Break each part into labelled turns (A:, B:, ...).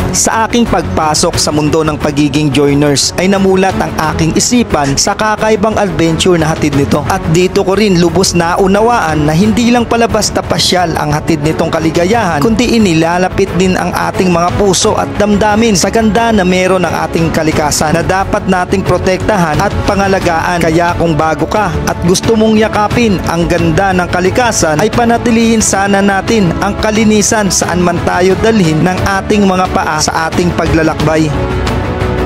A: Sa aking pagpasok sa mundo ng pagiging joiners ay namulat ang aking isipan sa kakaibang adventure na hatid nito. At dito ko rin lubos na unawaan na hindi lang pala basta pasyal ang hatid nitong kaligayahan, kundi inilalapit din ang ating mga puso at damdamin sa ganda na meron ng ating kalikasan na dapat nating protektahan at pangalagaan. Kaya kung bago ka at gusto mong yakapin ang ganda ng kalikasan, ay panatilihin sana natin ang kalinisan saan man tayo dalhin ng ating mga paa sa ating paglalakbay.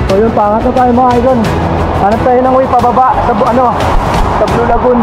B: So yun, pangat na tayo mga idol. Hanap tayo ng way pababa sa sa Blue Lagoon.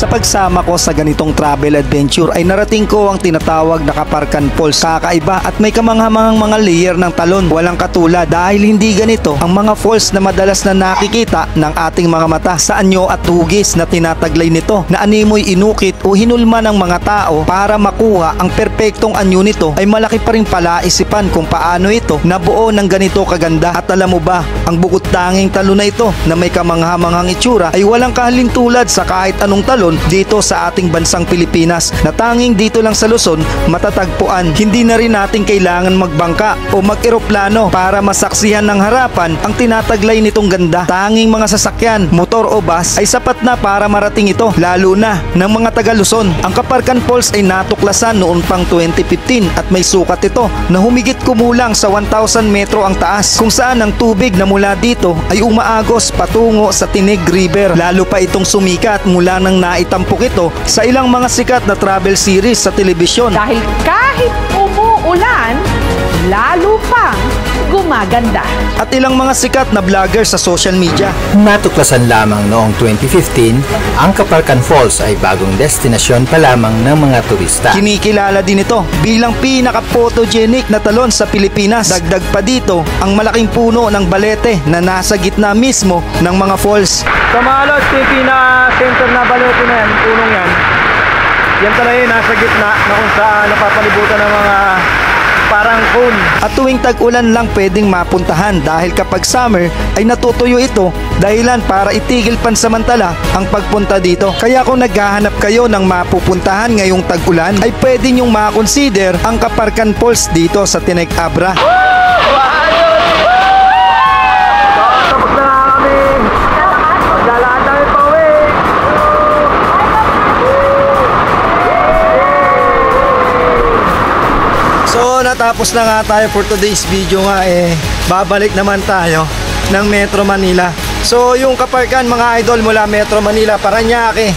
A: Sa pagsama ko sa ganitong travel adventure ay narating ko ang tinatawag na Kaparkan Falls. Kakaiba at may kamanghamangang mga layer ng talon. Walang katulad dahil hindi ganito ang mga falls na madalas na nakikita ng ating mga mata. Sa anyo at hugis na tinataglay nito na animoy inukit o hinulma ng mga tao para makuha ang perpektong anyo nito, ay malaki pa rin pala isipan kung paano ito nabuo ng ganito kaganda. At alam mo ba, ang bukod tanging talon na ito na may kamanghamangang itsura ay walang kahalintulad sa kahit anong talon dito sa ating bansang Pilipinas, na tanging dito lang sa Luzon matatagpuan. Hindi na rin natin kailangan magbangka o mag-eroplano para masaksihan ng harapan ang tinataglay nitong ganda. Tanging mga sasakyan, motor o bus ay sapat na para marating ito, lalo na ng mga taga Luzon. Ang Kaparkan Falls ay natuklasan noon pang 2015 at may sukat ito na humigit kumulang sa 1,000 metro ang taas, kung saan ang tubig na mula dito ay umaagos patungo sa Tinig River. Lalo pa itong sumikat mula nang naitampok ito sa ilang mga sikat na travel series sa telebisyon.
C: Dahil kahit umuulan, lalo pang gumaganda.
A: At ilang mga sikat na vlogger sa social media.
D: Natuklasan lamang noong 2015, ang Kaparkan Falls ay bagong destinasyon pa lamang ng mga turista.
A: Kinikilala din ito bilang pinaka-photogenic na talon sa Pilipinas. Dagdag pa dito ang malaking puno ng balete na nasa gitna mismo ng mga falls.
B: So mga lods, yung pinaka-center na balete na yan, punong yan. Yan talaga yung nasa gitna na kung saan napapalibutan ng mga parang cone.
A: At tuwing tag-ulan lang pwedeng mapuntahan dahil kapag summer ay natutuyo ito, dahilan para itigil pansamantala ang pagpunta dito. Kaya kung naghahanap kayo ng mapupuntahan ngayong tag-ulan, ay pwede nyong makonsider ang Kaparkan Falls dito sa Tineg Abra.
B: Tapos na kami. Maglalakad tayo pa uwi.
A: So natapos na nga tayo for today's video nga, babalik naman tayo ng Metro Manila. So yung Kaparkan mga idol mula Metro Manila, Parañaque,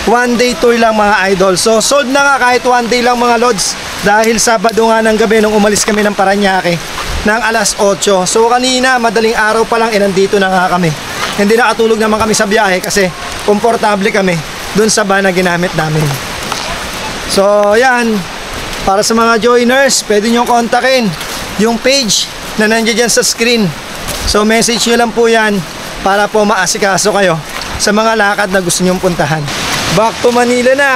A: one day tour lang mga idol. So sold na nga kahit one day lang mga lods, dahil Sabado nga ng gabi nung umalis kami ng Parañaque ng alas 8. So kanina madaling araw pa lang nandito na nga kami. Hindi nakatulog naman kami sa biyahe kasi komportable kami dun sa van na ginamit namin. So yan, para sa mga joiners, pwede nyo kontakin yung page na nandiyan dyan sa screen. So message nyo lang po yan para po maasikaso kayo sa mga lakad na gusto nyong puntahan. Back to Manila na.